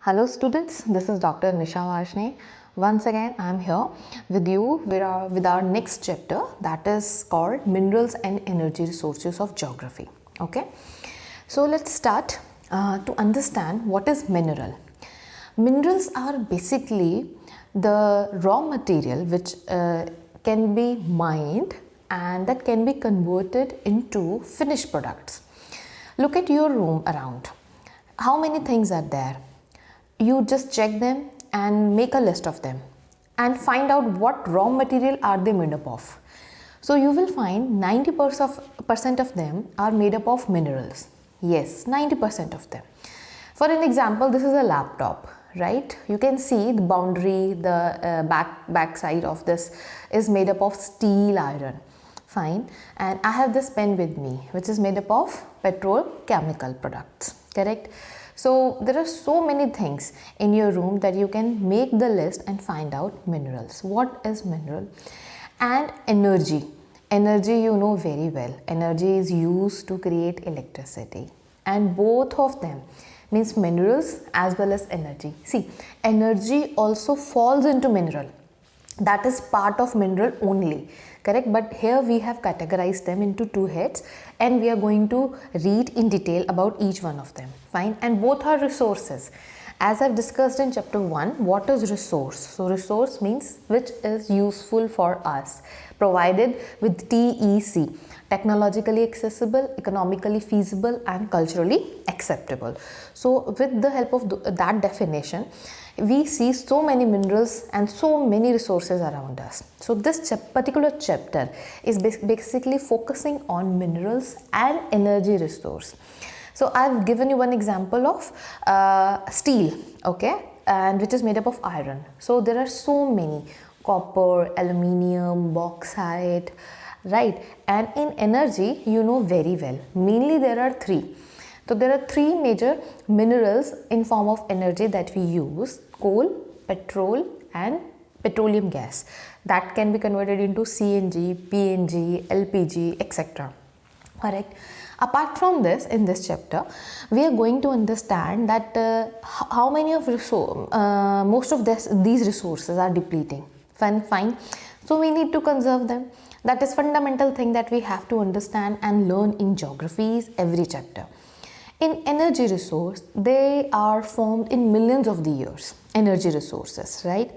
Hello students, this is Dr. Nisha Varshney. Once again I am here with you with our next chapter, that is called Minerals and Energy Resources of Geography. Okay, so let's start to understand what is mineral. Minerals are basically the raw material which can be mined and that can be converted into finished products. Look at your room around. How many things are there? You just check them and make a list of them and find out what raw material are they made up of. So you will find 90% of them are made up of minerals. Yes, 90% of them. For an example, this is a laptop, right? You can see the boundary, the back side of this is made up of steel iron. Fine. And I have this pen with me which is made up of petrochemical products, correct? So there are so many things in your room that you can make the list and find out minerals. What is mineral? And energy. Energy you know very well. Energy is used to create electricity. And both of them means minerals as well as energy. See, energy also falls into mineral. That is part of mineral only, correct? But here we have categorized them into two heads and we are going to read in detail about each one of them. Fine. And both are resources. As I've discussed in chapter 1, what is resource? So resource means which is useful for us, provided with TEC, technologically accessible, economically feasible and culturally acceptable. So with the help of that definition, we see so many minerals and so many resources around us. So this particular chapter is basically focusing on minerals and energy resource. So I've given you one example of steel, okay, and which is made up of iron. So there are so many: copper, aluminium, bauxite, right? And in energy, you know very well, mainly there are three. So there are three major minerals in form of energy that we use: coal, petrol and petroleum gas. That can be converted into CNG, PNG, LPG, etc. Correct. Apart from this, in this chapter, we are going to understand that how many of most of these resources are depleting. Fine. So we need to conserve them. That is fundamental thing that we have to understand and learn in geographies every chapter. In energy resource, they are formed in millions of the years, energy resources, right?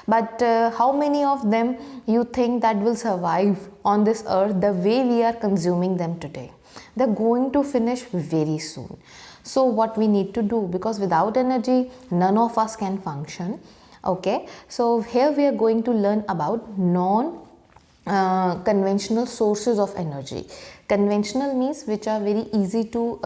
But how many of them you think that will survive on this earth the way we are consuming them today? They're going to finish very soon. So what we need to do, because without energy, none of us can function. Okay, so here we are going to learn about conventional sources of energy. Conventional means which are very easy to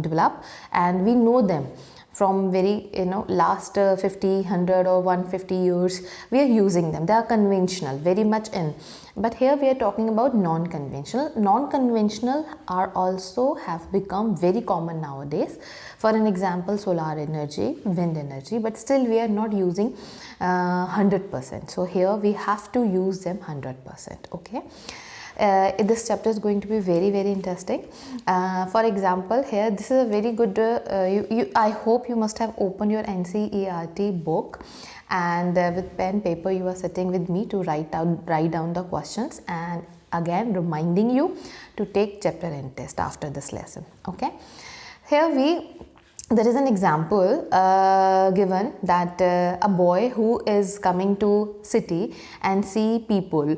develop, and we know them from very last 50, 100 or 150 years we are using them. They are conventional, very much in. But here we are talking about non-conventional. Non-conventional are also have become very common nowadays. For an example, solar energy, wind energy, but still we are not using 100%. So here we have to use them 100%. Okay. This chapter is going to be very interesting. For example, here this is a very good I hope you must have opened your NCERT book, and with pen paper you are sitting with me to write down the questions, and again reminding you to take chapter and test after this lesson. Okay, here there is an example given that a boy who is coming to city and see people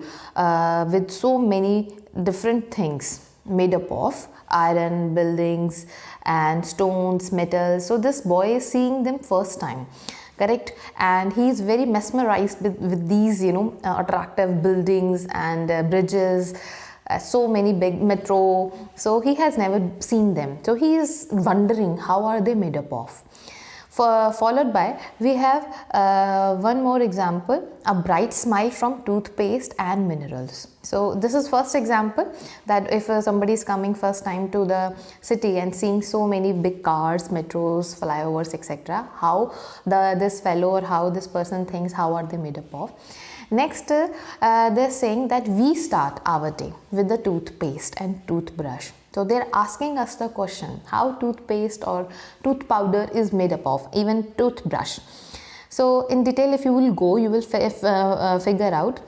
with so many different things made up of iron, buildings and stones, metals. So this boy is seeing them first time, correct? And he is very mesmerized with these attractive buildings and bridges, so many big metro. So he has never seen them, so he is wondering how are they made up of. Followed by we have one more example, a bright smile from toothpaste and minerals. So this is first example that if somebody is coming first time to the city and seeing so many big cars, metros, flyovers, etc., how this fellow or how this person thinks how are they made up of. Next, they're saying that we start our day with the toothpaste and toothbrush. So they're asking us the question how toothpaste or tooth powder is made up of, even toothbrush. So in detail, if you will go, you will figure out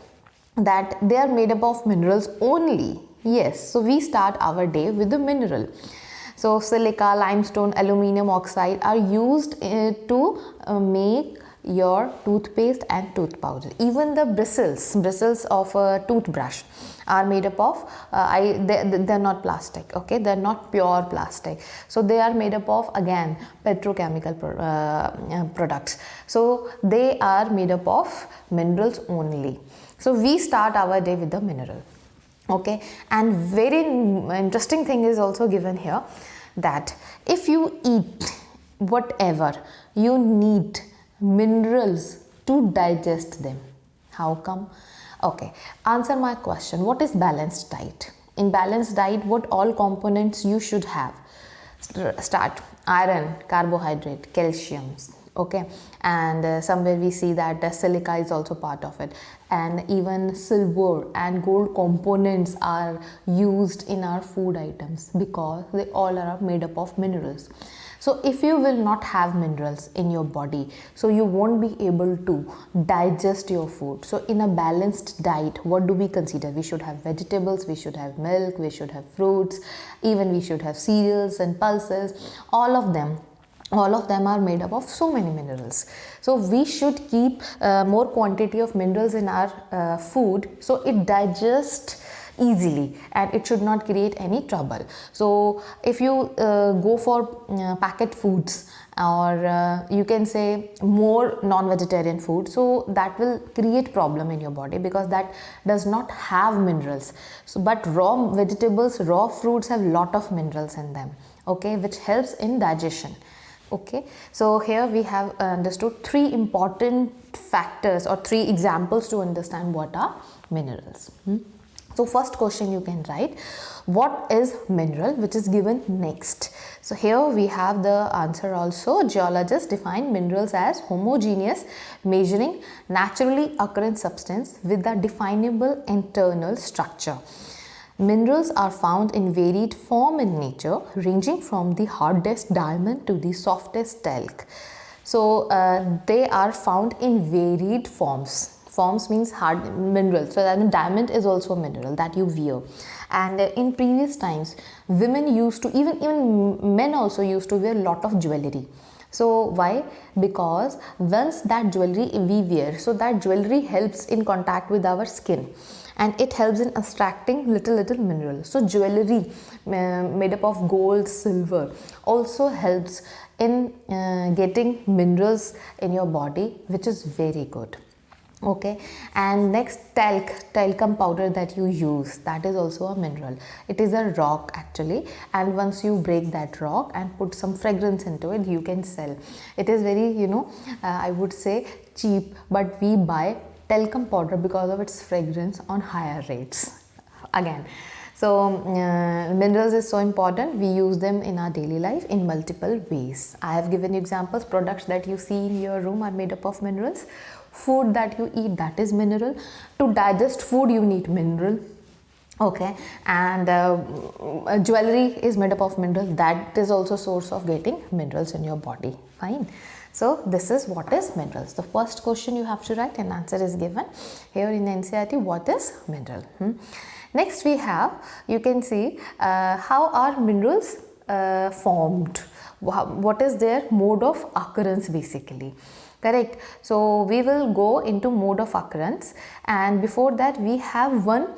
that they are made up of minerals only. Yes, so we start our day with the mineral. So silica, limestone, aluminum oxide are used to make your toothpaste and tooth powder. Even the bristles of a toothbrush are made up of they're not plastic, okay, they're not pure plastic. So they are made up of, again, petrochemical products. So they are made up of minerals only. So we start our day with the mineral. Okay, and very interesting thing is also given here, that if you eat whatever, you need minerals to digest them. How come? Okay, answer my question. What is balanced diet? In balanced diet, what all components you should have? Start iron, carbohydrate, calcium, okay, and somewhere we see that silica is also part of it, and even silver and gold components are used in our food items because they all are made up of minerals. So if you will not have minerals in your body, so you won't be able to digest your food. So in a balanced diet, what do we consider? We should have vegetables, we should have milk, we should have fruits, even we should have cereals and pulses. All of them are made up of so many minerals. So we should keep more quantity of minerals in our food, so it digests easily and it should not create any trouble. So if you go for packet foods, or you can say more non-vegetarian food, so that will create problem in your body because that does not have minerals. So but raw vegetables, raw fruits have lot of minerals in them, okay, which helps in digestion. Okay, so here we have understood three important factors or three examples to understand what are minerals. So first question you can write, what is mineral, which is given next. So here we have the answer also. Geologists define minerals as homogeneous, measuring naturally occurring substance with a definable internal structure. Minerals are found in varied form in nature, ranging from the hardest diamond to the softest talc. So they are found in varied forms. Forms means hard mineral. So that diamond is also a mineral that you wear. And in previous times, women used to, even men also used to wear a lot of jewelry. So why? Because once that jewelry we wear, so that jewelry helps in contact with our skin, and it helps in extracting little mineral. So jewelry made up of gold, silver also helps in getting minerals in your body, which is very good. Okay, and next, talcum powder that you use, that is also a mineral. It is a rock actually, and once you break that rock and put some fragrance into it, you can sell. It is very, I would say cheap, but we buy talcum powder because of its fragrance on higher rates again. So minerals is so important. We use them in our daily life in multiple ways. I have given you examples. Products that you see in your room are made up of minerals. Food that you eat, that is mineral. To digest food, you need mineral. Okay, and jewelry is made up of mineral. That is also source of getting minerals in your body. Fine. So this is what is minerals. The first question you have to write, and answer is given here in NCERT. What is mineral? Next we have, you can see how are minerals formed. What is their mode of occurrence basically. Correct. So we will go into mode of occurrence, and before that we have one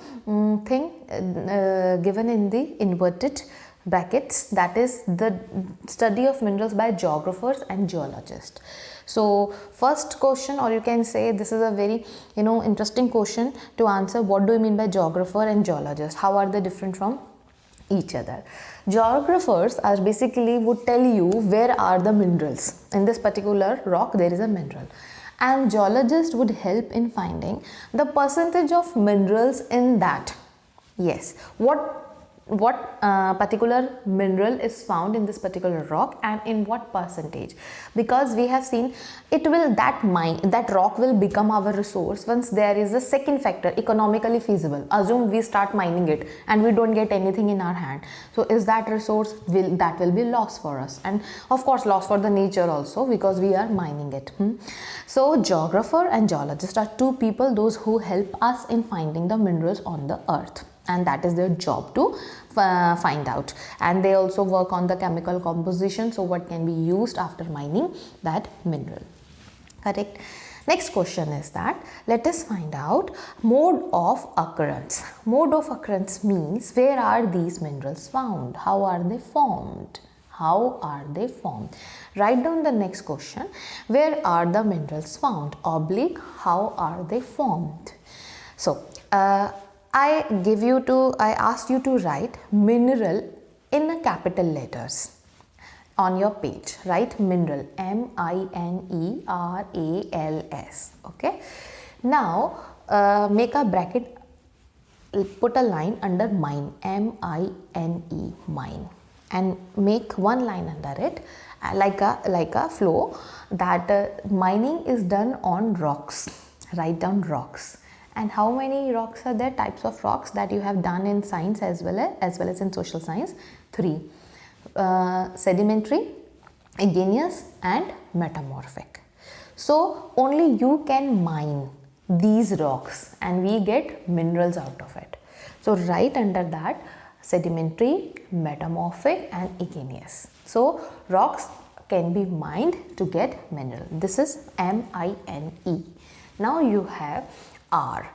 thing given in the inverted brackets, that is the study of minerals by geographers and geologists. So first question, or you can say this is a very interesting question to answer. What do you mean by geographer and geologist? How are they different from each other? Geographers are basically would tell you where are the minerals. In this particular rock there is a mineral, and geologist would help in finding the percentage of minerals in that. Yes, what what particular mineral is found in this particular rock and in what percentage, because we have seen that rock will become our resource once there is a second factor, economically feasible. Assume we start mining it and we don't get anything in our hand, so is that resource will be lost for us, and of course lost for the nature also, because we are mining it. So geographer and geologist are two people, those who help us in finding the minerals on the earth, and that is their job to find out. And they also work on the chemical composition, so what can be used after mining that mineral. Correct. Next question is that let us find out mode of occurrence. Mode of occurrence means where are these minerals found, how are they formed. How are they formed? Write down the next question. Where are the minerals found? Oblique, how are they formed? So I asked you to write mineral in the capital letters on your page. Write mineral, M-I-N-E-R-A-L-S. Okay. Now make a bracket, put a line under mine, M-I-N-E, mine, and make one line under it like a flow that mining is done on rocks. Write down rocks. And how many rocks are there? Types of rocks that you have done in science as well as in social science? 3. Sedimentary, igneous and metamorphic. So only you can mine these rocks and we get minerals out of it. So write under that sedimentary, metamorphic and igneous. So rocks can be mined to get mineral. This is M-I-N-E. Now you have R.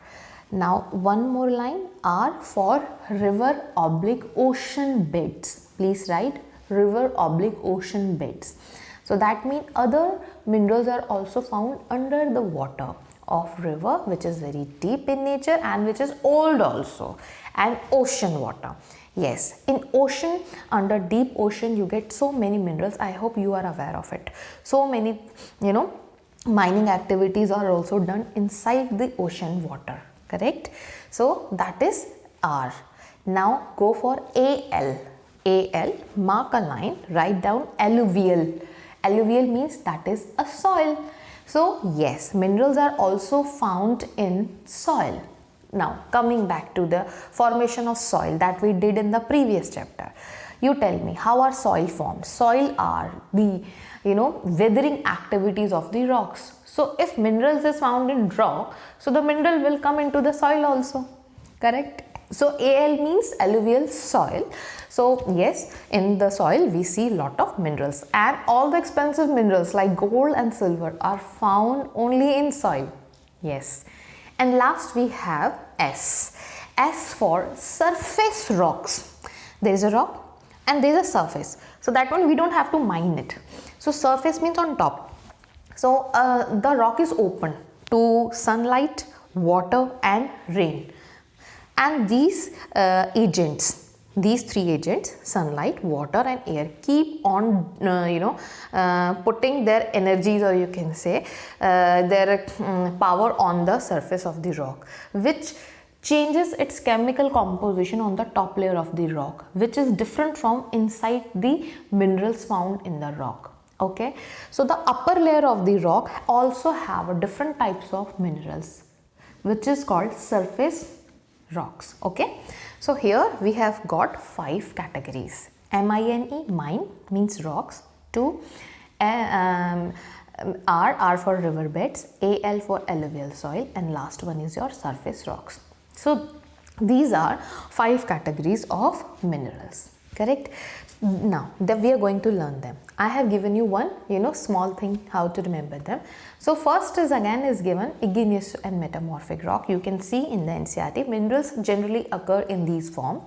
Now one more line, R for river oblique ocean beds. Please write river oblique ocean beds. So that means other minerals are also found under the water of river, which is very deep in nature and which is old also, and ocean water. Yes, in ocean, under deep ocean you get so many minerals. I hope you are aware of it. So many, mining activities are also done inside the ocean water. Correct? So that is R. Now go for AL. AL, mark a line, write down alluvial. Alluvial means that is a soil. So yes, minerals are also found in soil. Now coming back to the formation of soil that we did in the previous chapter. You tell me, how are soil formed? Soil are the weathering activities of the rocks. So if minerals is found in rock, so the mineral will come into the soil also. Correct? So AL means alluvial soil. So yes, in the soil we see lot of minerals, and all the expensive minerals like gold and silver are found only in soil. Yes. And last we have S. S for surface rocks. There is a rock and there is a surface. So that one we don't have to mine it. So surface means on top. So the rock is open to sunlight, water and rain. And these agents, these 3 agents, sunlight, water and air, keep on putting their energies, or you can say their power on the surface of the rock, which changes its chemical composition on the top layer of the rock, which is different from inside the minerals found in the rock. Okay, so the upper layer of the rock also have different types of minerals, which is called surface rocks. Okay, so here we have got 5 categories. M-I-N-E, mine, means rocks. 2, R for riverbeds, AL for alluvial soil, and last one is your surface rocks. So these are 5 categories of minerals. Correct? Now we are going to learn them. I have given you one small thing how to remember them. So first is given igneous and metamorphic rock. You can see in the NCERT minerals generally occur in these forms.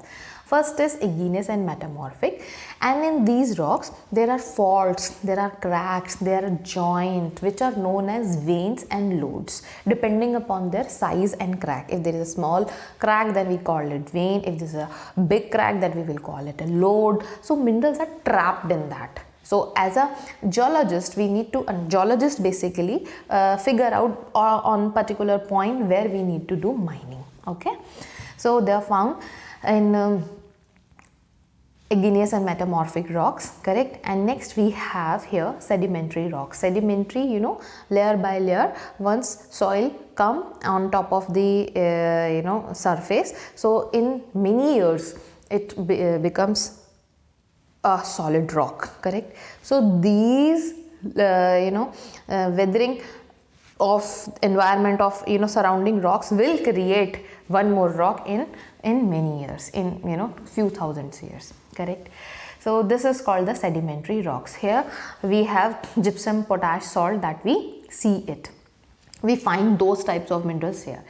First is igneous and metamorphic, and in these rocks there are faults, there are cracks, there are joints which are known as veins and lodes depending upon their size and crack. If there is a small crack, then we call it vein. If there is a big crack, then we will call it a lode. So minerals are trapped in that. So as a geologist, geologist basically figure out on particular point where we need to do mining. Okay, so they are found in igneous and metamorphic rocks, correct. And next we have here sedimentary rocks. Sedimentary, you know, layer by layer, once soil come on top of the you know, surface, so in many years it becomes a solid rock, correct. So these you know, weathering of environment of, you know, surrounding rocks will create one more rock in many years, in, you know, few thousands years, correct. So this is called the sedimentary rocks. Here we have gypsum potash salt that we see it. We find those types of minerals here.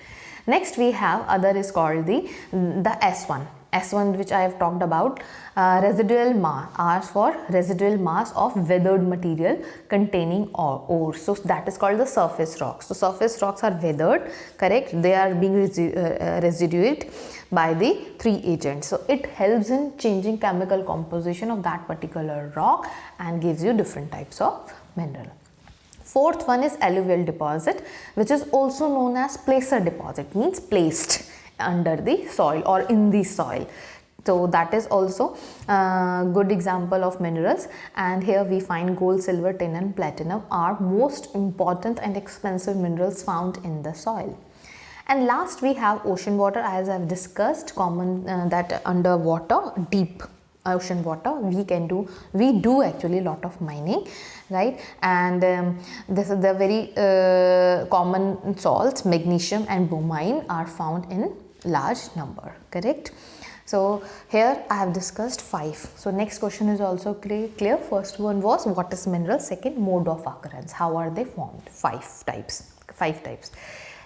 Next we have other is called the S1, which I have talked about. Residual mass, R for residual mass of weathered material containing ore. So that is called the surface rocks. So surface rocks are weathered, correct. They are being residued by the three agents. So it helps in changing chemical composition of that particular rock and gives you different types of mineral. Fourth one is alluvial deposit, which is also known as placer deposit, means placed under the soil or in the soil. So that is also a good example of minerals. And here we find gold, silver, tin and platinum are most important and expensive minerals found in the soil. And last we have ocean water, as I have discussed, common that underwater, deep ocean water, we do actually a lot of mining, right. And this is the very common salts, magnesium and bromine are found in large number, correct. So here I have discussed 5. So next question is also clear. First one was what is mineral, second mode of occurrence, how are they formed, 5 types.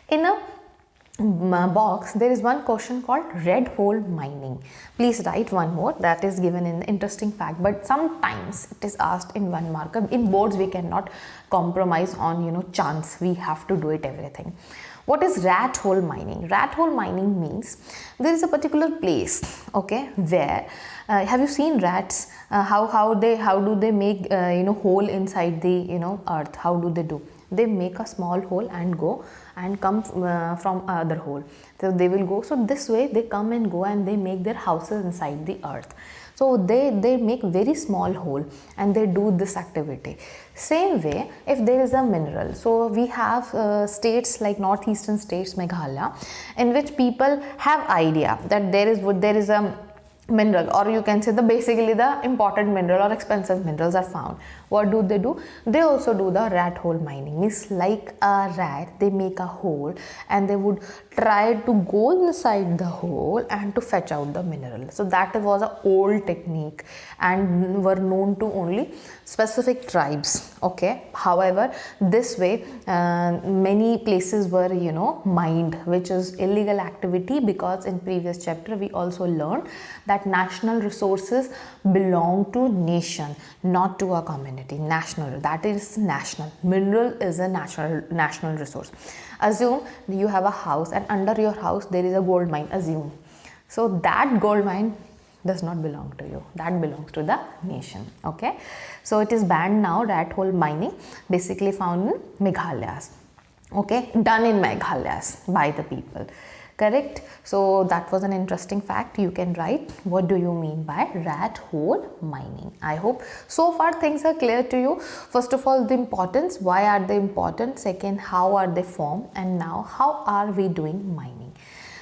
In a box there is one question called red hole mining. Please write one more, that is given in the interesting fact, but sometimes it is asked in 1 mark. In boards we cannot compromise on, you know, chance, we have to do it everything. What is rat hole mining? Rat hole mining means there is a particular place, okay, where have you seen rats, how do they make you know, hole inside the, you know, earth? How do? They make a small hole and go and come from other hole. So they will go, so this way they come and go and they make their houses inside the earth. So they make very small hole and they do this activity. Same way, if there is a mineral, so we have states like northeastern states, Meghalaya, in which people have idea that there is a mineral, or you can say basically the important mineral or expensive minerals are found. What do? They also do the rat hole mining, means like a rat, they make a hole and they would try to go inside the hole and to fetch out the mineral. So that was an old technique and were known to only specific tribes, okay. However, this way many places were, you know, mined, which is illegal activity, because in previous chapter we also learned that national resources belong to nation, not to a community. National, that is national. Mineral is a national resource. Assume you have a house and under your house there is a gold mine, assume. So that gold mine does not belong to you, that belongs to the nation, okay. So it is banned now, rat hole mining, basically found in Meghalayas, okay, done in Meghalayas by the people, correct. So that was an interesting fact. You can write what do you mean by rat hole mining. I hope so far things are clear to you. First of all, the importance, why are they important, second how are they formed, and now how are we doing mining.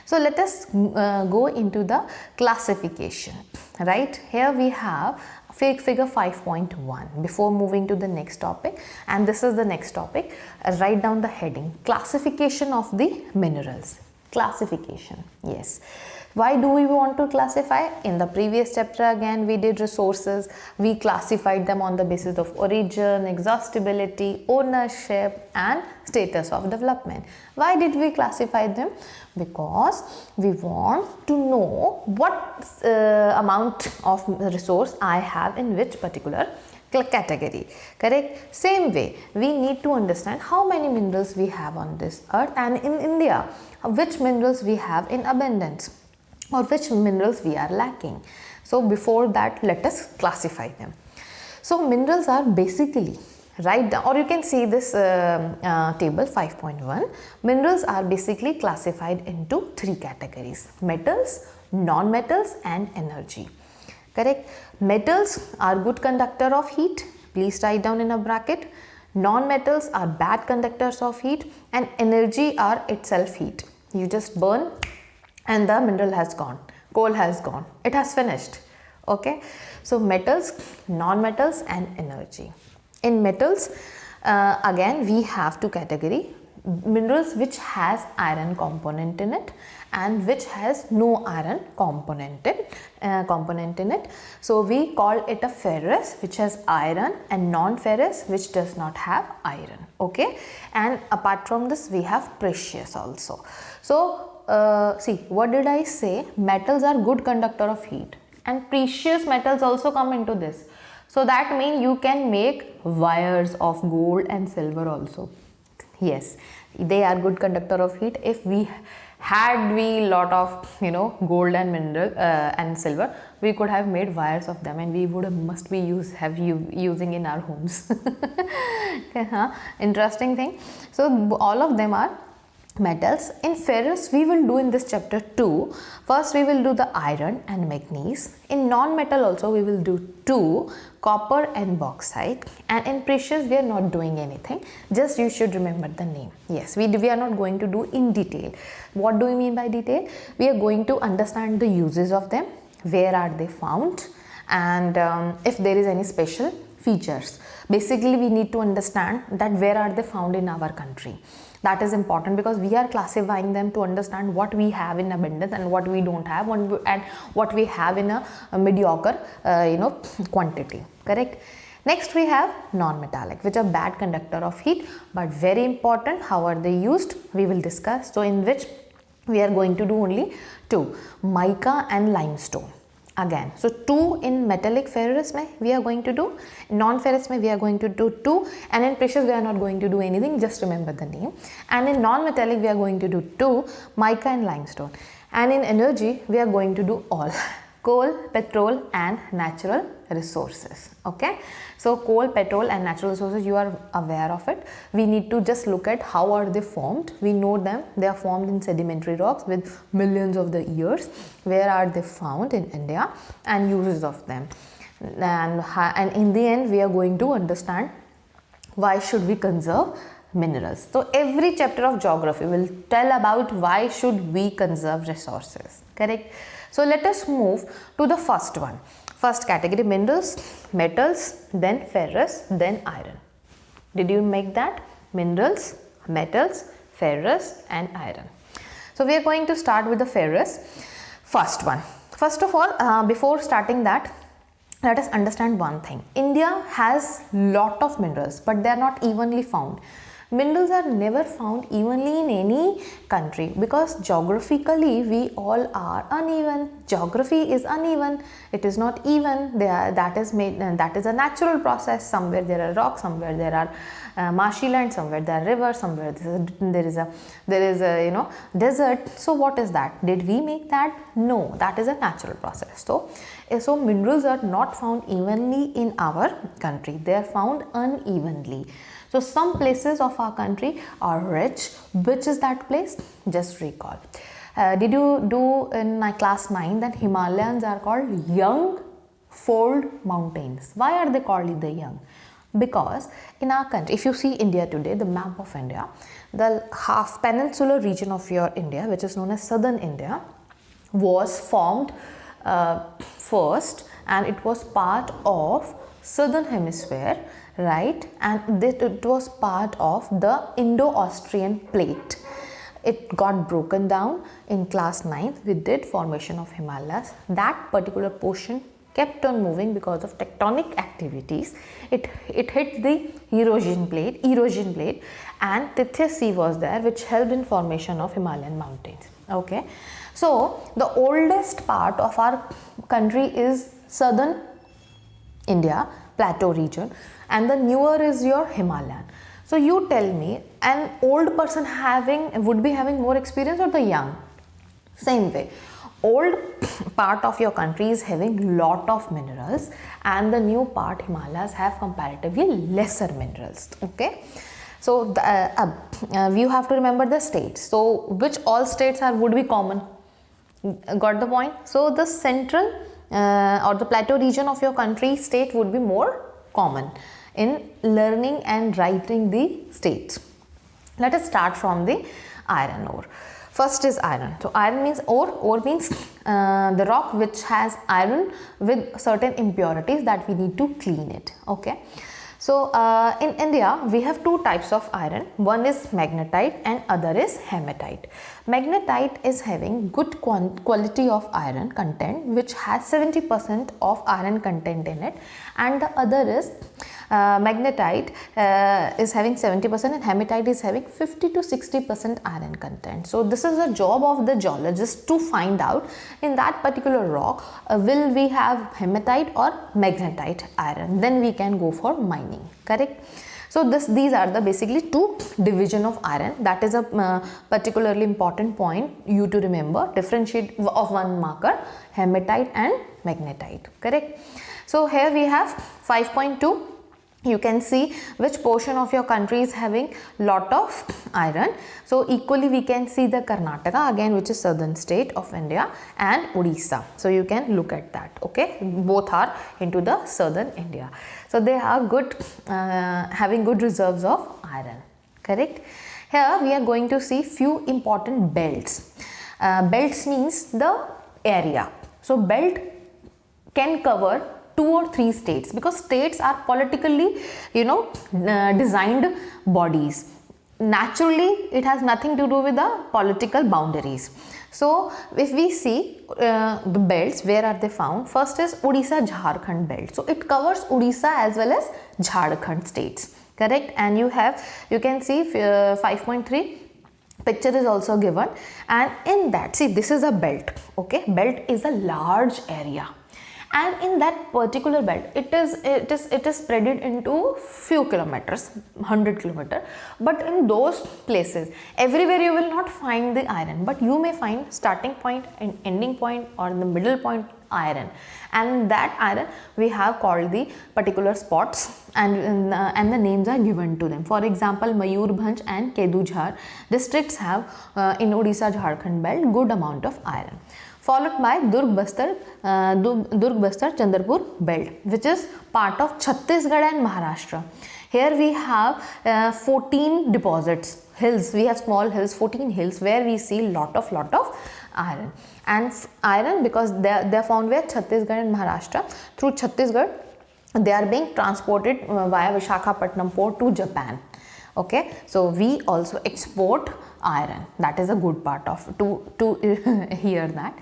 So let us go into the classification, right. Here we have figure 5.1 before moving to the next topic, and this is the next topic. Write down the heading, classification of the minerals. Classification, yes. Why do we want to classify? In the previous chapter again we did resources, we classified them on the basis of origin, exhaustibility, ownership and status of development. Why did we classify them? Because we want to know what amount of resource I have in which particular category, correct. Same way we need to understand how many minerals we have on this earth, and in India which minerals we have in abundance or which minerals we are lacking. So before that, let us classify them. So minerals are basically, write down, or you can see this table 5.1. Minerals are basically classified into 3 categories: metals, non-metals and energy. correct? Metals are good conductor of heat, please write down in a bracket. Non-metals are bad conductors of heat, and energy are itself heat. You just burn and the mineral has gone, coal has gone, it has finished. Okay, so metals, non-metals and energy. In metals, again we have two category: minerals which has iron component in it and which has no iron component in it. So we call it a ferrous, which has iron, and non-ferrous, which does not have iron. Okay, and apart from this we have precious also. So see, what did I say? Metals are good conductor of heat, and precious metals also come into this. So that means you can make wires of gold and silver also. Yes, they are good conductor of heat. If we had lot of gold and mineral and silver, we could have made wires of them, and we would must be using in our homes. Interesting thing. So all of them are metals. In ferrous, we will do in this chapter 2. First we will do the iron and manganese. In non-metal also we will do 2, copper and bauxite. And in precious we are not doing anything, just you should remember the name. Yes, we are not going to do in detail. What do we mean by detail? We are going to understand the uses of them, where are they found, and if there is any special features. Basically we need to understand that where are they found in our country. That is important, because we are classifying them to understand what we have in abundance and what we don't have, and what we have in a mediocre quantity, correct? Next we have non-metallic, which are bad conductor of heat, but very important. How are they used? We will discuss. So in which we are going to do only 2, mica and limestone. Again, so 2 in metallic ferrous mein we are going to do, non-ferrous mein we are going to do 2, and in precious we are not going to do anything, just remember the name. And in non-metallic we are going to do 2, mica and limestone. And in energy we are going to do all, coal, petrol and natural resources. Okay, so coal, petrol and natural resources, you are aware of it. We need to just look at how are they formed. We know them, they are formed in sedimentary rocks with millions of the years. Where are they found in India, and uses of them, and in the end we are going to understand why should we conserve minerals. So every chapter of geography will tell about why should we conserve resources, correct? So let us move to the first one. First category, minerals, metals, then ferrous, then iron. Did you make that? Minerals, metals, ferrous and iron. So we are going to start with the ferrous. First one. First of all, before starting that, let us understand one thing. India has lot of minerals, but they are not evenly found. Minerals are never found evenly in any country, because geographically we all are uneven. Geography is uneven, it is not even. That is a natural process. Somewhere there are rocks, somewhere there are marshy land, somewhere there are rivers, somewhere there is a desert. So what is that? Did we make that? No, that is a natural process. So minerals are not found evenly in our country, they are found unevenly. So some places of our country are rich. Which is that place? Just recall. Did you do in my class 9 that Himalayas are called young fold mountains? Why are they called the young? Because in our country, if you see India today, the map of India, the half peninsular region of your India, which is known as southern India, was formed first, and it was part of southern hemisphere, right? And it was part of the Indo-Austrian plate. It got broken down in class 9th. We did formation of Himalayas. That particular portion kept on moving because of tectonic activities. It hit the erosion plate, and Tithya Sea was there, which helped in formation of Himalayan mountains. Okay, so the oldest part of our country is southern India, plateau region, and the newer is your Himalayan. So you tell me, an old person would be having more experience, or the young? Same way, old part of your country is having lot of minerals, and the new part, Himalayas, have comparatively lesser minerals. Okay, so you have to remember the states. So which all states would be common? Got the point? So the central or the plateau region of your country, state would be more common in learning and writing the states. Let us start from the iron ore. First is iron. So iron means ore. Ore means the rock which has iron with certain impurities that we need to clean it. Okay. So in India we have two types of iron. One is magnetite and other is hematite. Magnetite is having good quality of iron content, which has 70% of iron content in it, and the other is magnetite is having 70% and hematite is having 50 to 60% iron content. So this is a job of the geologist to find out in that particular rock will we have hematite or magnetite iron, then we can go for mining, correct? So these are the basically two division of iron. That is a particularly important point you to remember. Differentiate of one marker, hematite and magnetite, correct? So here we have 5.2. You can see which portion of your country is having lot of iron. So equally we can see the Karnataka again, which is southern state of India, and Odisha. So you can look at that. Okay, both are into the southern India. So they are good, having good reserves of iron, correct? Here we are going to see few important belts. Belts means the area. So belt can cover 2 or 3 states, because states are politically, designed bodies. Naturally, it has nothing to do with the political boundaries. So if we see the belts, where are they found? First is Odisha Jharkhand belt. So it covers Odisha as well as Jharkhand states, correct? And you can see 5.3 picture is also given, and in that, see, this is a belt. Okay, belt is a large area, and in that particular belt it is spread into few kilometers, 100 kilometers, but in those places everywhere you will not find the iron, but you may find starting point and ending point or the middle point iron, and that iron we have called the particular spots, and the names are given to them. For example, Mayurbhanj and Kedujhar districts have in Odisha Jharkhand belt good amount of iron, followed by Durg Bastar Chandrapur belt, which is part of Chhattisgarh and Maharashtra. Here we have 14 deposits, hills. We have small hills, 14 hills, where we see lot of iron. And iron, because they are found where Chhattisgarh and Maharashtra, through Chhattisgarh they are being transported via Visakhapatnam port to Japan. Okay, so we also export iron. That is a good part of to hear that.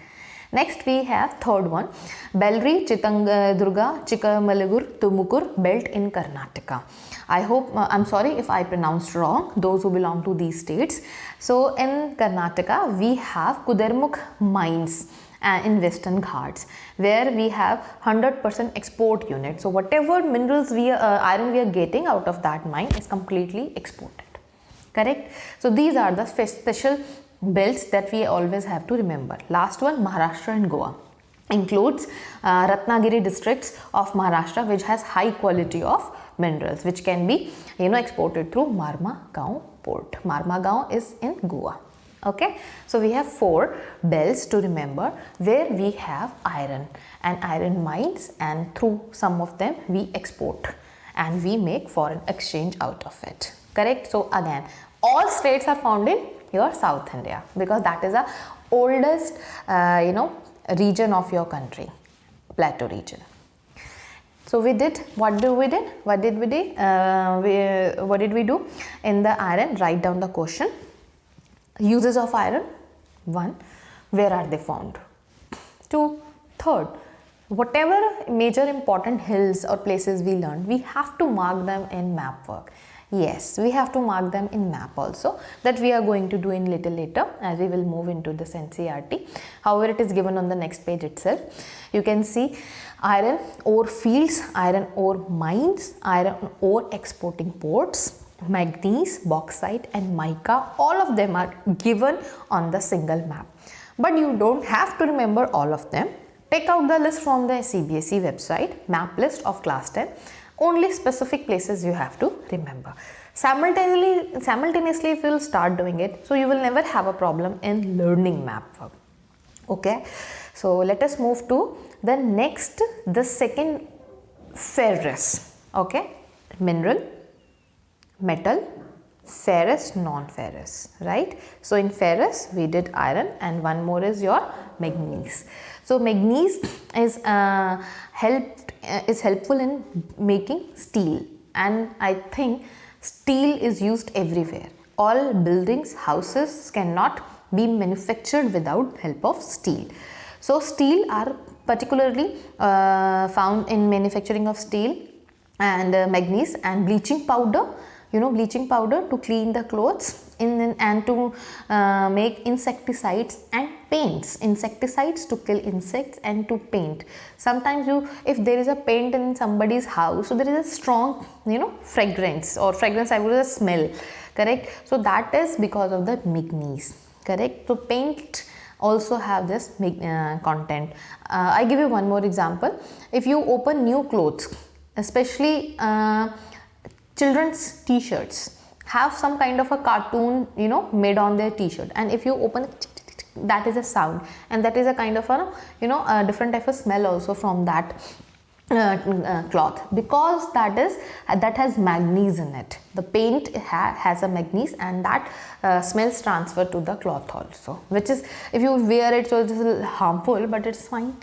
Next we have third one, Belri Chitradurga Chikkamalagur Tumukur belt in Karnataka. I hope, I'm sorry if I pronounced wrong, those who belong to these states. So in Karnataka we have Kudermukh mines in Western Ghats, where we have 100% export unit. So whatever minerals iron we are getting out of that mine is completely exported, correct? So these are the special belts that we always have to remember. Last one, Maharashtra and Goa, includes Ratnagiri districts of Maharashtra, which has high quality of minerals, which can be exported through Marmagaon port. Marmagaon is in Goa. Okay, so we have 4 belts to remember where we have iron and iron mines, and through some of them we export and we make foreign exchange out of it, correct? So again, all states are found in your South India, because that is the oldest region of your country, plateau region. So we did, what did we do in the iron? Write down the question. Uses of iron. 1, where are they found? 2, third, whatever major important hills or places we learned, we have to mark them in map work. Yes, we have to mark them in map also, that we are going to do in little later as we will move into this NCERT. However, it is given on the next page itself. You can see iron ore fields, iron ore mines, iron ore exporting ports, manganese, bauxite and mica, all of them are given on the single map. But you don't have to remember all of them. Take out the list from the CBSE website, map list of class 10. Only specific places you have to remember. Simultaneously if you will start doing it, so you will never have a problem in learning map work. Okay, so let us move to Then next, the second ferrous, okay, mineral, metal, ferrous, non-ferrous, right? So in ferrous we did iron, and one more is your manganese. So manganese is helpful in making steel, and I think steel is used everywhere. All buildings, houses cannot be manufactured without help of steel. So steel are particularly found in manufacturing of steel, and manganese, and bleaching powder, bleaching powder to clean the clothes, and to make insecticides and paints, insecticides to kill insects and to paint. Sometimes if there is a paint in somebody's house, so there is a strong fragrance, or fragrance, I would say smell, correct? So that is because of the manganese, correct? So paint also have this content. I give you one more example. If you open new clothes, especially children's t-shirts have some kind of a cartoon made on their t-shirt, and if you open it, that is a sound, and that is a kind of a different type of smell also from that cloth, because that has manganese in it. The paint has a manganese, and that smells transfer to the cloth also, which is, if you wear it, so it is a little harmful, but it's fine.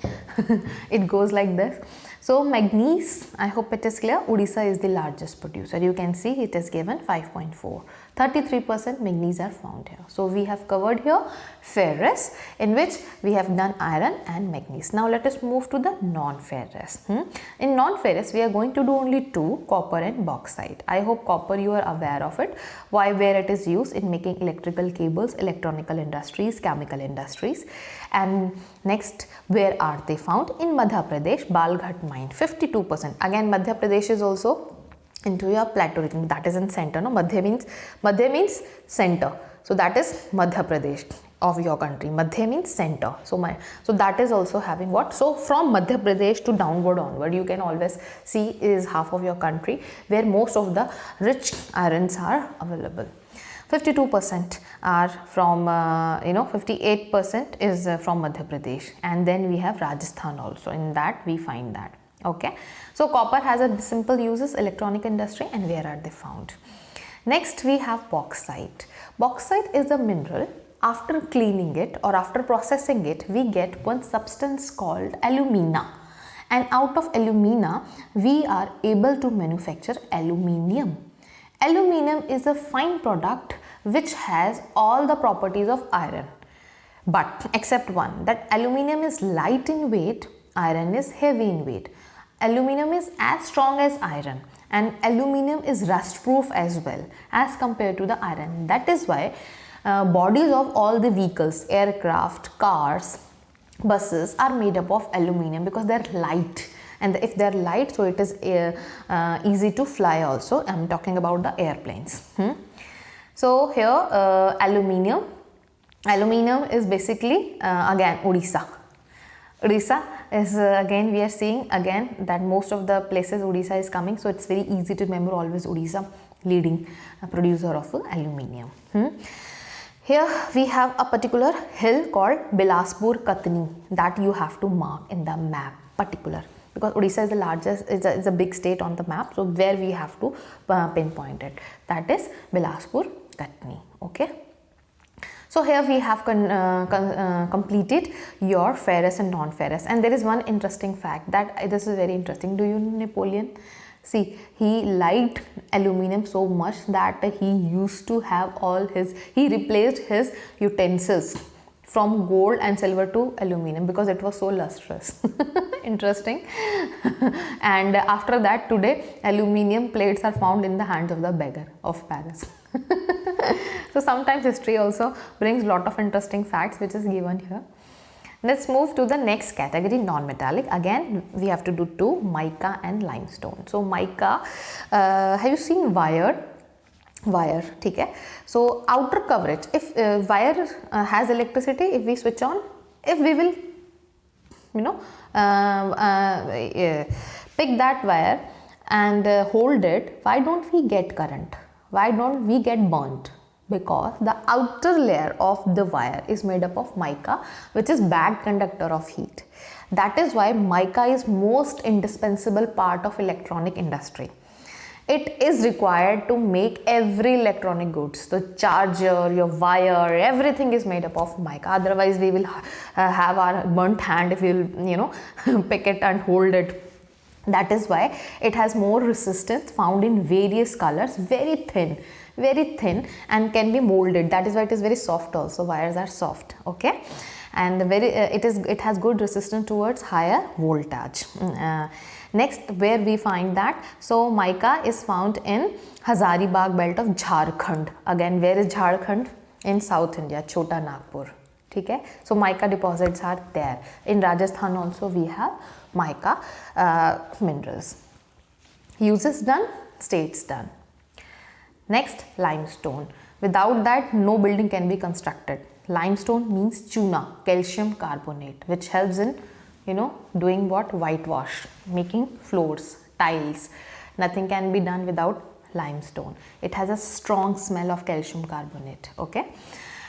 It goes like this. So manganese, I hope it is clear. Odisha is the largest producer. You can see it is given 5.4. 33% manganese are found here. So we have covered here ferrous, in which we have done iron and manganese. Now let us move to the non-ferrous. In non-ferrous, we are going to do only two, copper and bauxite. I hope copper you are aware of it, where it is used in making electrical cables, electronical industries, chemical industries. And next, where are they found? In Madhya Pradesh, Balghat mine, 52%. Again, Madhya Pradesh is also into your plateau region, that is in center. Madhya means center. So that is Madhya Pradesh of your country. Madhya means center. So that is also having what? So from Madhya Pradesh to downward onward, you can always see is half of your country where most of the rich irons are available. 52% are from 58% is from Madhya Pradesh, and then we have Rajasthan also. In that we find that. Okay, so copper has a simple uses, electronic industry, and where are they found? Next we have bauxite. Bauxite is a mineral. After cleaning it or after processing it, we get one substance called alumina, and out of alumina we are able to manufacture aluminium. Aluminium is a fine product which has all the properties of iron, but except one, that aluminium is light in weight, iron is heavy in weight. Aluminium is as strong as iron, and aluminium is rust proof as well as compared to the iron. That is why bodies of all the vehicles, aircraft, cars, buses are made up of aluminium, because they are light, and if they are light, so it is easy to fly also. I am talking about the airplanes. So here aluminium is basically again Odisha. Odisha is again, we are seeing again that most of the places Odisha is coming, so it's very easy to remember always Odisha, leading producer of aluminium. Here we have a particular hill called Bilaspur Katni that you have to mark in the map, particular, because Odisha is the largest, is a big state on the map, so where we have to pinpoint it, that is Bilaspur Katni. Okay. So here we have completed your ferrous and non-ferrous, and there is one interesting fact that this is very interesting. Do you know Napoleon? See, he liked aluminium so much that he used to have he replaced his utensils from gold and silver to aluminium because it was so lustrous. Interesting. And after that, today aluminium plates are found in the hands of the beggar of Paris. So sometimes history also brings lot of interesting facts which is given here. Let's move to the next category, non-metallic. Again, we have to do two, mica and limestone. So mica, have you seen wire, okay? So outer coverage, if wire has electricity, if we switch on, if we will pick that wire and hold it, why don't we get current? Why don't we get burnt? Because the outer layer of the wire is made up of mica, which is bad conductor of heat. That is why mica is most indispensable part of electronic industry. It is required to make every electronic goods. The charger, your wire, everything is made up of mica. Otherwise, we will have our burnt hand if we'll, pick it and hold it. That is why it has more resistance, found in various colors, very thin, and can be molded. That is why it is very soft also. Wires are soft, okay, and it has good resistance towards higher voltage. Next, where we find that, so mica is found in Hazaribagh belt of Jharkhand. Again, where is Jharkhand? In South India, Chota Nagpur. Okay? So mica deposits are there. In Rajasthan also we have mica minerals. Uses done, states done. Next, limestone. Without that, no building can be constructed. Limestone means chuna, calcium carbonate, which helps in doing what? Whitewash, making floors, tiles. Nothing can be done without limestone. It has a strong smell of calcium carbonate. Okay,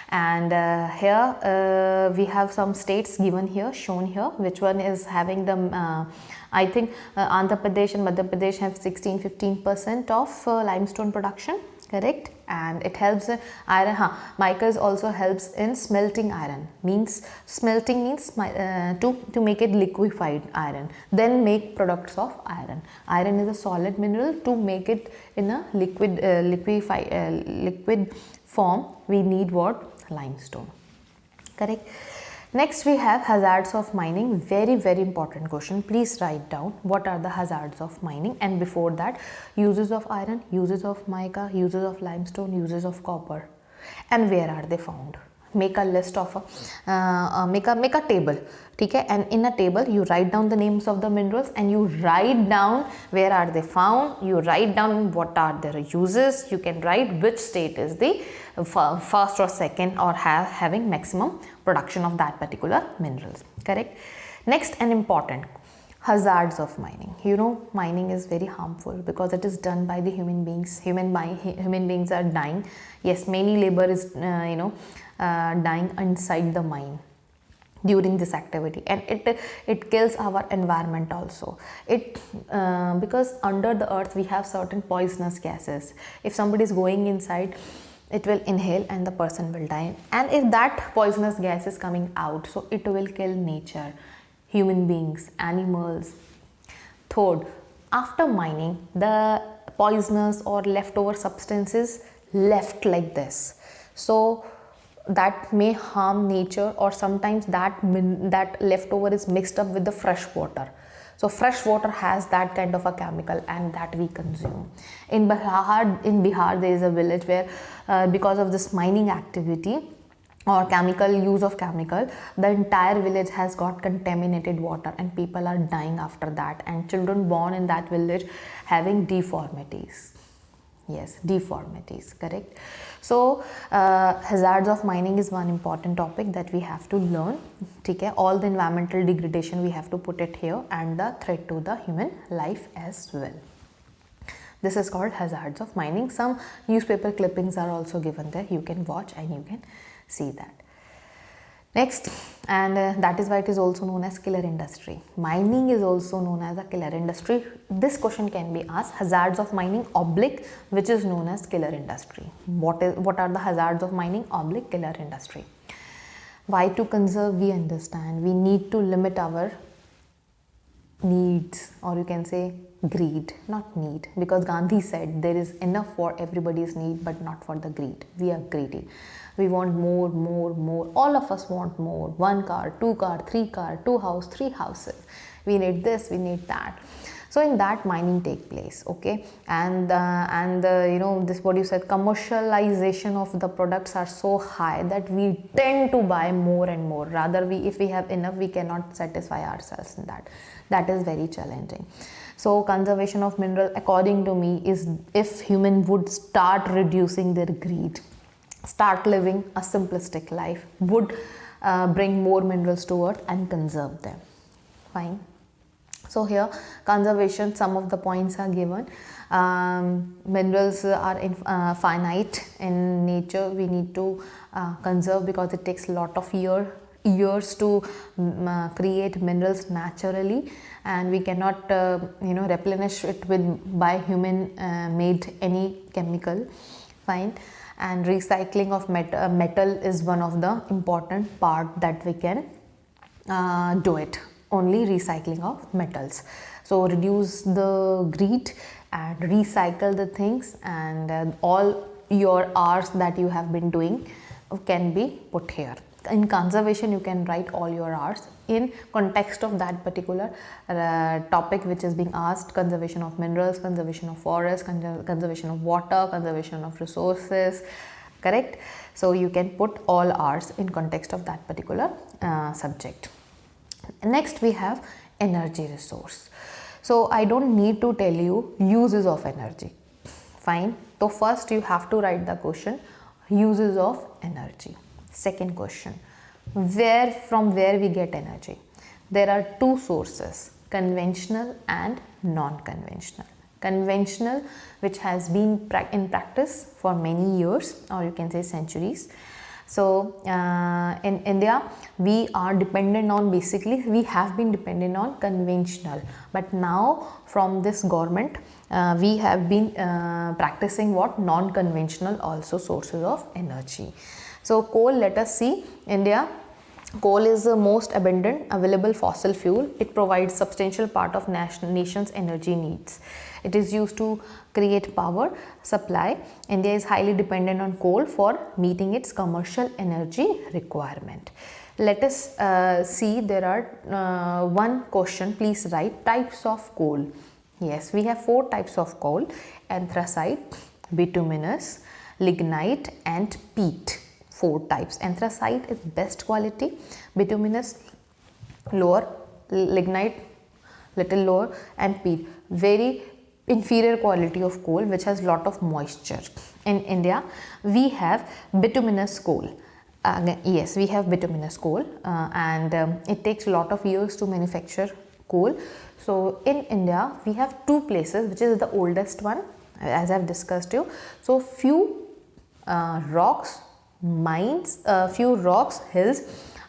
and here we have some states given here, shown here. Which one is having the I think Andhra Pradesh and Madhya Pradesh have 16-15% of limestone production, correct? And it helps iron. Mica also helps in smelting iron. Smelting means to make it liquefied iron, then make products of iron. Iron is a solid mineral. To make it in a liquid form, we need what? Limestone, correct? Next, we have hazards of mining. Very, very important question. Please write down what are the hazards of mining, and before that, uses of iron, uses of mica, uses of limestone, uses of copper, and where are they found. Make a list of make a table, okay? And in a table you write down the names of the minerals, and you write down where are they found. You write down what are their uses. You can write which state is the first or second, or having maximum production of that particular minerals, correct? Next, an important hazards of mining. Mining is very harmful because it is done by the human beings. Human beings are dying. Yes, many labor is dying inside the mine during this activity, and it kills our environment also. Because under the earth we have certain poisonous gases. If somebody is going inside, it will inhale and the person will die. And if that poisonous gas is coming out, so it will kill nature, human beings, animals. Third, after mining, the poisonous or leftover substances left like this, so that may harm nature, or sometimes that leftover is mixed up with the fresh water. So fresh water has that kind of a chemical, and that we consume. In Bihar there is a village where because of this mining activity or use of chemical, the entire village has got contaminated water, and people are dying after that, and children born in that village having deformities. Yes, deformities, correct? So hazards of mining is one important topic that we have to learn. Okay? All the environmental degradation we have to put it here, and the threat to the human life as well. This is called hazards of mining. Some newspaper clippings are also given there. You can watch and you can see that. Next, and that is why it is also known as killer industry. Mining is also known as a killer industry. This question can be asked: hazards of mining oblique, which is known as killer industry. What are the hazards of mining oblique killer industry? Why to conserve? We understand. We need to limit our needs, or you can say greed, not need, because Gandhi said there is enough for everybody's need but not for the greed. We are greedy. We want more, more, more. All of us want more. 1 car, 2 car, 3 car, 2 house, 3 houses. We need this, we need that. So in that, mining take place, okay? And this what you said, commercialization of the products are so high that we tend to buy more and more. Rather, if we have enough, we cannot satisfy ourselves in that. That is very challenging. So conservation of mineral, according to me, is if human would start reducing their greed, start living a simplistic life, would bring more minerals to earth and conserve them. Fine. So here, conservation, some of the points are given. Minerals are finite in nature. We need to conserve because it takes a lot of year years to create minerals naturally, and we cannot replenish it with by human made any chemical. Fine. And recycling of metal is one of the important part that we can do it. Only recycling of metals. So reduce the greed and recycle the things, and all your hours that you have been doing can be put here. In conservation, you can write all your hours in context of that particular topic which is being asked: conservation of minerals, conservation of forests, conservation of water, conservation of resources. Correct? So you can put all hours in context of that particular subject. Next we have energy resource. So I don't need to tell you uses of energy. Fine. So first you have to write the question: uses of energy. Second question: from where we get energy? There are two sources: conventional and non-conventional. Conventional, which has been in practice for many years, or you can say centuries. So in India, we are dependent on, basically we have been dependent on conventional, but now from this government we have been practicing what? Non-conventional also sources of energy. So coal, let us see. India, coal is the most abundant available fossil fuel. It provides substantial part of nation's energy needs. It is used to create power supply. India is highly dependent on coal for meeting its commercial energy requirement. Let us see, there are one question, please write types of coal. Yes, we have 4 types of coal: anthracite, bituminous, lignite and peat. 4 types. Anthracite is best quality, bituminous lower, lignite little lower, and peat very inferior quality of coal which has lot of moisture. In India we have bituminous coal. Yes, we have bituminous coal, and it takes a lot of years to manufacture coal. So in India we have 2 places, which is the oldest one, as I have discussed you. So few rocks, mines, few rocks, hills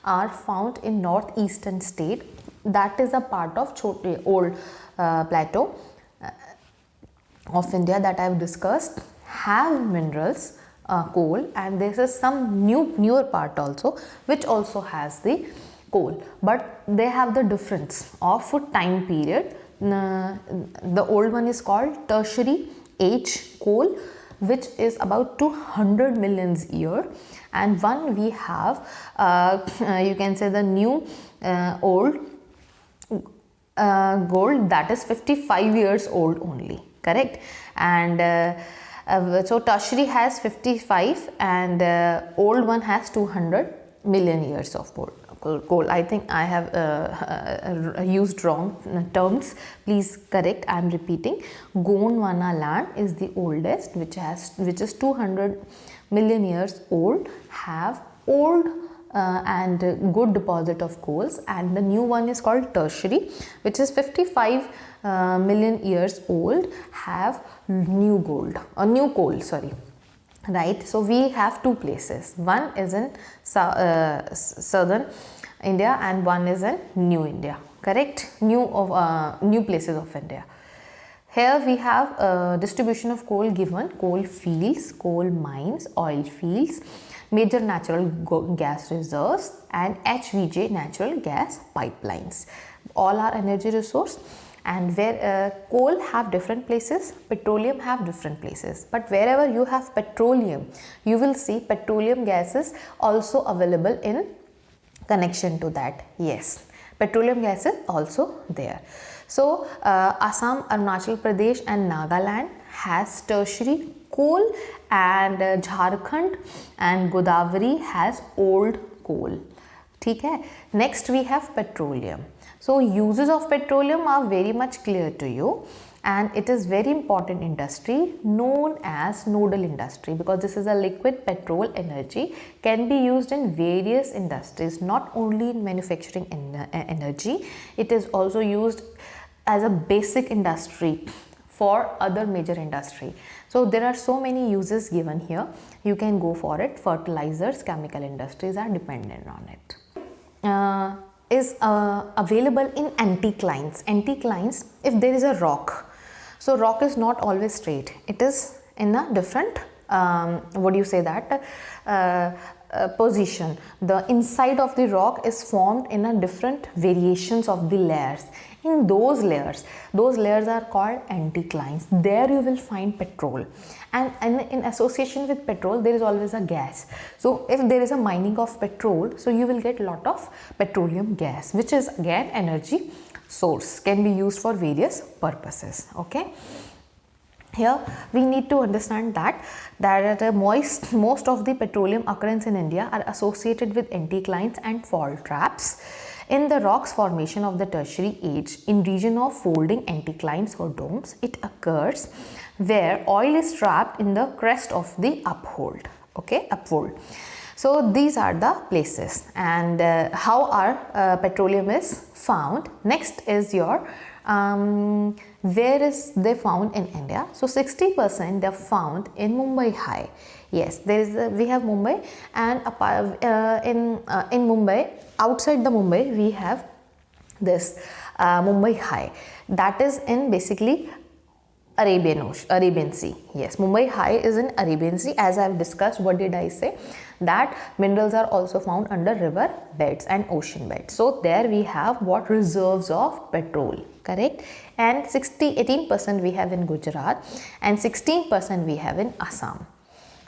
are found in northeastern state. That is a part of old plateau of India that I have discussed, have minerals, coal, and there is some newer part also which also has the coal, but they have the difference of time period. The old one is called tertiary age coal, which is about 200 million year, and one we have you can say the new old gold, that is 55 years old only. Correct? And so tertiary has 55 and old one has 200 million years of coal. I think I have used wrong terms. Please correct. I am repeating. Gondwana land is the oldest, which is 200 million years old, have old and good deposit of coals, and the new one is called tertiary, which is 55 million years old, have new gold or new coal, sorry. Right? So we have 2 places. One is in southern India and one is in New India. Correct? New places of India. Here we have distribution of coal given: coal fields, coal mines, oil fields, major natural gas reserves, and HVJ natural gas pipelines. All are energy resource, and where coal have different places, petroleum have different places. But wherever you have petroleum, you will see petroleum gases also available in connection to that. Yes, petroleum gas is also there. So Assam, Arunachal Pradesh and Nagaland has tertiary coal, and Jharkhand and Godavari has old coal. ठीक है? Next we have petroleum. So uses of petroleum are very much clear to you, and it is very important industry known as nodal industry, because this is a liquid petrol energy, can be used in various industries, not only in manufacturing energy. It is also used as a basic industry for other major industry. So there are so many uses given here, you can go for it. Fertilizers, chemical industries are dependent on it. is available in anticlines. Anticlines, if there is a rock, so rock is not always straight, it is in a different what do you say that position. The inside of the rock is formed in a different variations of the layers. In those layers are called anticlines. There you will find petrol, and in association with petrol there is always a gas. So if there is a mining of petrol, so you will get lot of petroleum gas, which is again energy source, can be used for various purposes. Okay, here we need to understand that most of the petroleum occurrence in India are associated with anticlines and fault traps in the rocks formation of the tertiary age. In region of folding anticlines or domes, it occurs where oil is trapped in the crest of the upfold. Okay, upfold. So these are the places, and how our petroleum is found. Next is your where is they found in India. So 60% they are found in Mumbai High. Yes, there is we have Mumbai, and in Mumbai, outside the Mumbai we have this Mumbai High, that is in basically Arabian Sea. Yes, Mumbai High is in Arabian Sea. As I have discussed, what did I say? That minerals are also found under river beds and ocean beds. So there we have what reserves of petrol, correct? And 18% we have in Gujarat and 16% we have in Assam.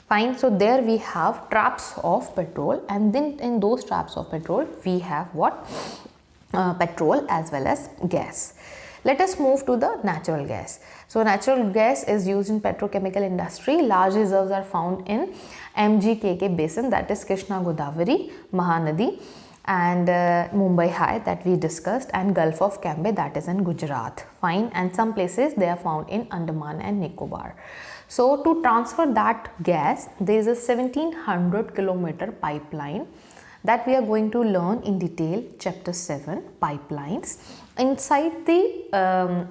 Fine. So there we have traps of petrol, and then in those traps of petrol we have what? Petrol as well as gas. Let us move to the natural gas. So natural gas is used in petrochemical industry. Large reserves are found in MGKK basin, that is Krishna Godavari, Mahanadi, and Mumbai High that we discussed, and Gulf of Cambay, that is in Gujarat. Fine. And some places they are found in Andaman and Nicobar. So to transfer that gas, there is a 1700 kilometer pipeline that we are going to learn in detail, chapter 7, pipelines. Inside the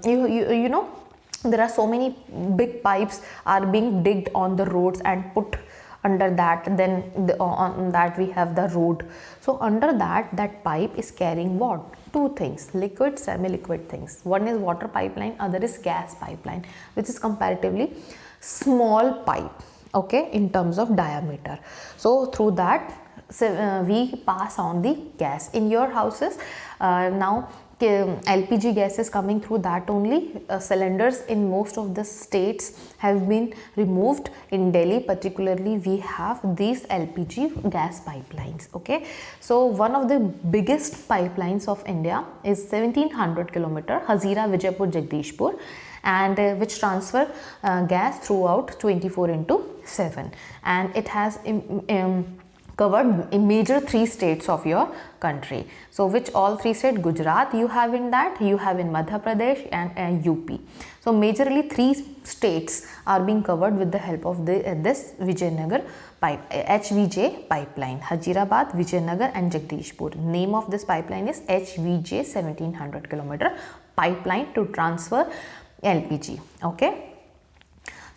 you know, there are so many big pipes are being digged on the roads and put under that, then on that we have the road. So under that pipe is carrying what? Two things, liquid, semi-liquid things. One is water pipeline, other is gas pipeline, which is comparatively small pipe, okay, in terms of diameter. So through that we pass on the gas in your houses. Now LPG gas is coming through that only. Cylinders in most of the states have been removed. In Delhi particularly we have these LPG gas pipelines. Okay, so one of the biggest pipelines of India is 1700 kilometer, Hazira Vijaypur Jagdishpur, and which transfer gas throughout 24/7, and it has covered in major 3 states of your country. So which all 3 states? Gujarat you have in that, you have in Madhya Pradesh and UP. So majorly 3 states are being covered with the help of this Vijayanagar HVJ pipeline, Hazirabad, Vijayanagar and Jagdishpur. Name of this pipeline is HVJ 1700 kilometer pipeline to transfer LPG. Okay.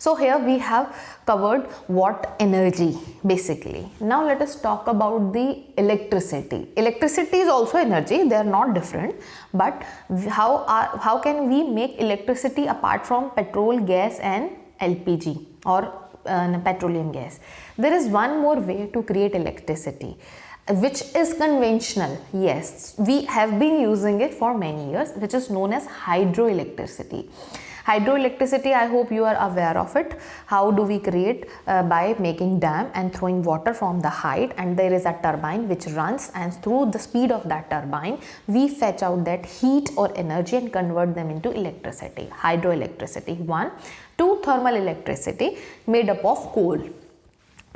So here we have covered what? Energy basically. Now let us talk about the electricity. Electricity is also energy, they are not different, but how can we make electricity apart from petrol, gas and LPG or petroleum gas? There is one more way to create electricity, which is conventional. Yes, we have been using it for many years, which is known as hydroelectricity. Hydroelectricity, I hope you are aware of it. How do we create? By making dam and throwing water from the height, and there is a turbine which runs, and through the speed of that turbine we fetch out that heat or energy and convert them into electricity. Hydroelectricity. 1. 2. Thermal electricity made up of coal.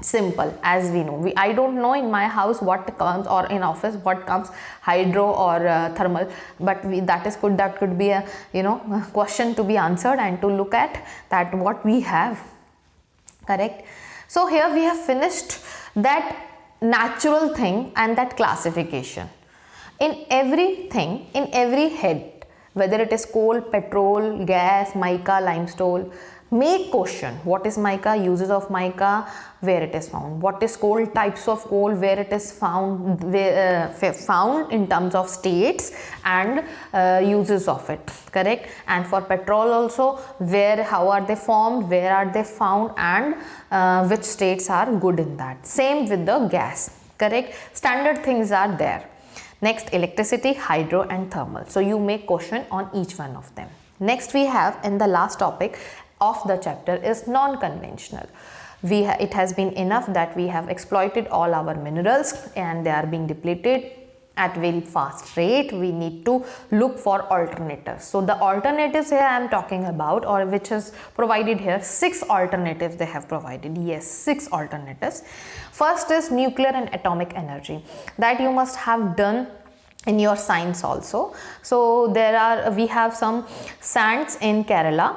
Simple, as we know. I don't know in my house what comes, or in office what comes, hydro or thermal, but that could be a question to be answered and to look at that what we have, correct. So here we have finished that natural thing and that classification. In everything, in every head, whether it is coal, petrol, gas, mica, limestone, Make question: what is mica, uses of mica, where it is found, what is coal, types of coal, where it is found, found in terms of states and uses of it, correct. And for petrol also, where, how are they formed, where are they found, and which states are good in that. Same with the gas, correct. Standard things are there. Next, electricity, hydro and thermal. So you make question on each one of them. Next we have, in the last topic of the chapter, is non-conventional. It has been enough that we have exploited all our minerals and they are being depleted at very fast rate. We need to look for alternatives. So the alternatives here I am talking about, or which is provided here, 6 alternatives they have provided. Yes, 6 alternatives. First is nuclear and atomic energy, that you must have done in your science also. So we have some sands in Kerala,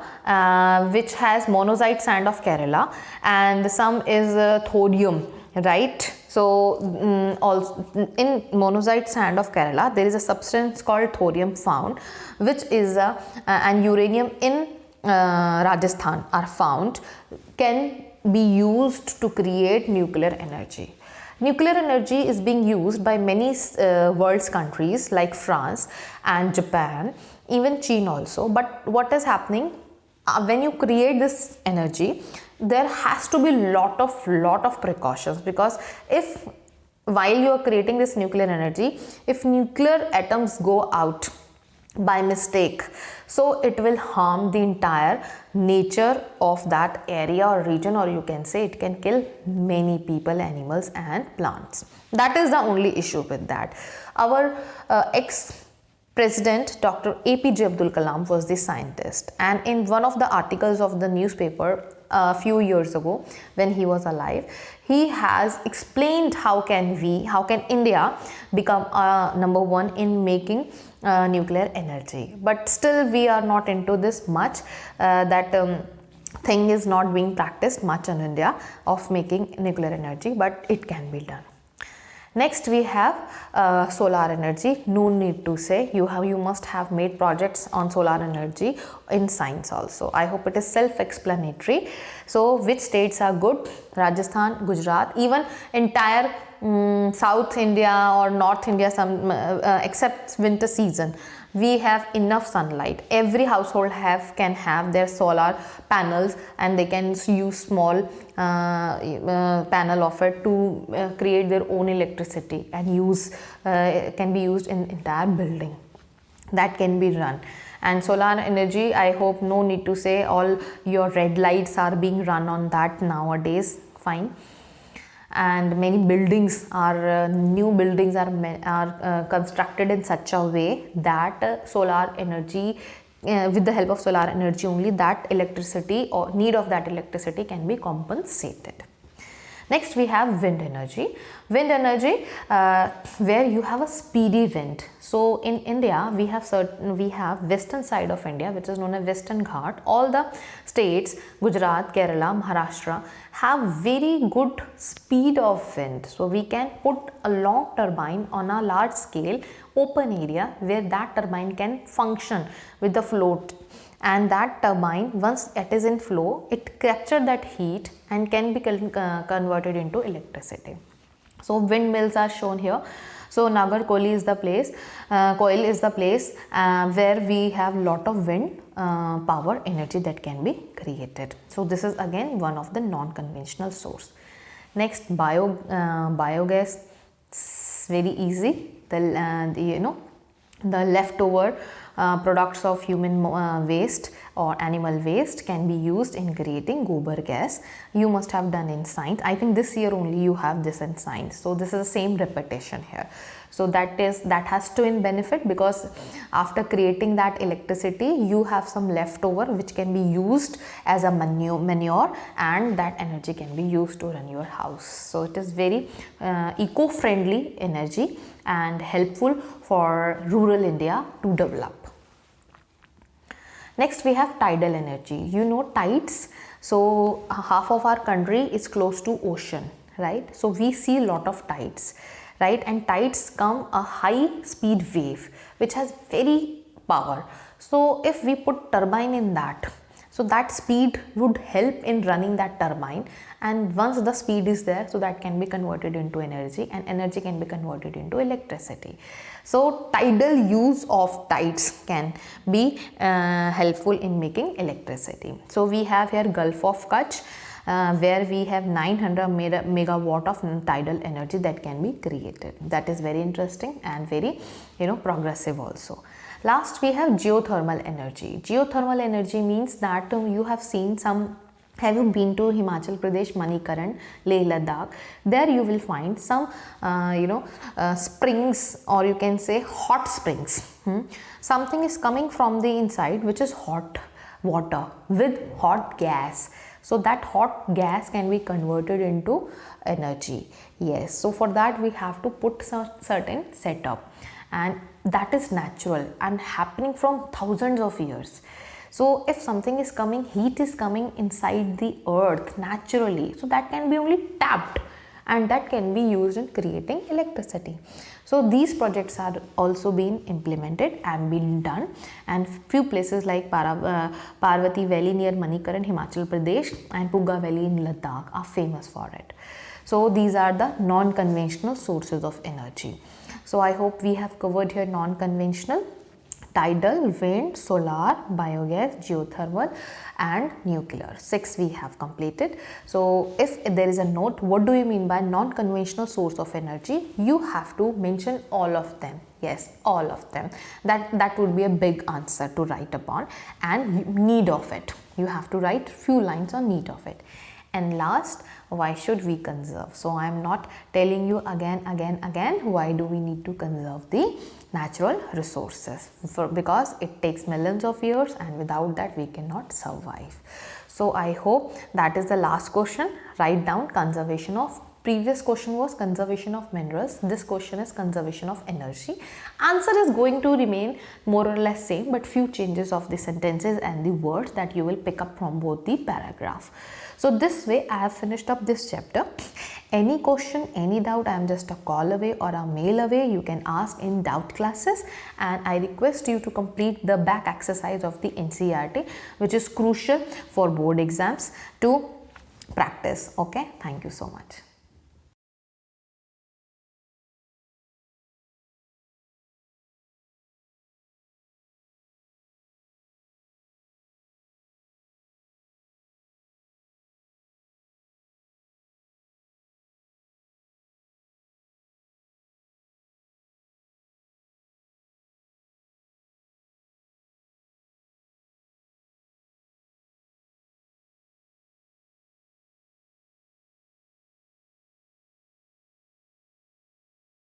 which has monazite sand of Kerala, and some is thorium, right. So also in monazite sand of Kerala there is a substance called thorium found, which is and uranium in Rajasthan are found, can be used to create nuclear energy. Nuclear energy is being used by many world's countries like France and Japan, even China also. But what is happening, when you create this energy, there has to be lot of precautions, because if while you are creating this nuclear energy, if nuclear atoms go out by mistake, so it will harm the entire nature of that area or region, or you can say it can kill many people, animals and plants. That is the only issue with that. Our ex-president Dr. APJ Abdul Kalam was the scientist, and in one of the articles of the newspaper a few years ago when he was alive, he has explained how can India become number 1 in making nuclear energy. But still we are not into this much, that thing is not being practiced much in India of making nuclear energy, but it can be done. Next we have solar energy. No need to say, you must have made projects on solar energy in science also. I hope it is self-explanatory. So which states are good? Rajasthan, Gujarat, even entire South India or North India, some except winter season, we have enough sunlight. Every household can have their solar panels, and they can use small panel of it to create their own electricity and can be used in entire building. That can be run. And solar energy, I hope no need to say, all your red lights are being run on that nowadays, fine. And many buildings are new buildings are constructed in such a way that solar energy, with the help of solar energy only, that electricity or need of that electricity can be compensated. Next we have wind energy. Wind energy, where you have a speedy wind. So in India we have western side of India, which is known as Western Ghat. All the states, Gujarat, Kerala, Maharashtra, have very good speed of wind. So we can put a long turbine on a large scale open area where that turbine can function with the float. And that turbine, once it is in flow, it captures that heat and can be converted into electricity. So windmills are shown here. So Nagarkoli is the place, where we have lot of wind power energy that can be created. So this is again one of the non-conventional source. Next, biogas. It's very easy. The leftover products of human waste or animal waste can be used in creating gobar gas. You must have done in science. I think this year only you have this in science. So this is the same repetition here. So that has twin benefit, because after creating that electricity you have some leftover which can be used as a manure, and that energy can be used to run your house. So it is very eco-friendly energy and helpful for rural India to develop. Next we have tidal energy. You know tides. So half of our country is close to ocean, right? So we see a lot of tides, right? And tides come a high speed wave which has very power. So if we put turbine in that, So that speed would help in running that turbine, and once the speed is there, so that can be converted into energy, and energy can be converted into electricity. So tidal use of tides can be helpful in making electricity. So we have here Gulf of Kutch, where we have 900 megawatt of tidal energy that can be created. That is very interesting and very progressive also. Last we have geothermal energy. Geothermal energy means that you have seen some. Have you been to Himachal Pradesh, Manikaran, Leh Ladakh? There you will find some springs, or you can say hot springs. Something is coming from the inside which is hot water with hot gas. So that hot gas can be converted into energy. Yes, so for that we have to put some certain setup, and that is natural and happening from thousands of years. So if something is coming, heat is coming inside the earth naturally, so that can be only tapped, and that can be used in creating electricity. So these projects are also being implemented and been done, and few places like Parvati Valley near Manikaran, Himachal Pradesh, and Pugga Valley in Ladakh are famous for it. So these are the non-conventional sources of energy. So I hope we have covered here non-conventional: tidal, wind, solar, biogas, geothermal and nuclear. 6 we have completed. So if there is a note, what do you mean by non-conventional source of energy? You have to mention all of them. Yes, all of them. That would be a big answer to write upon. And need of it. You have to write few lines on need of it. And last, why should we conserve? So I am not telling you again why do we need to conserve the natural resources, because it takes millions of years, and without that we cannot survive. So I hope that is the last question. Write down conservation of. Previous question was conservation of minerals. This question is conservation of energy. Answer is going to remain more or less same, but few changes of the sentences and the words that you will pick up from both the paragraph. So this way I have finished up this chapter. Any question, any doubt, I am just a call away or a mail away. You can ask in doubt classes, and I request you to complete the back exercise of the NCERT, which is crucial for board exams to practice. Okay, thank you so much.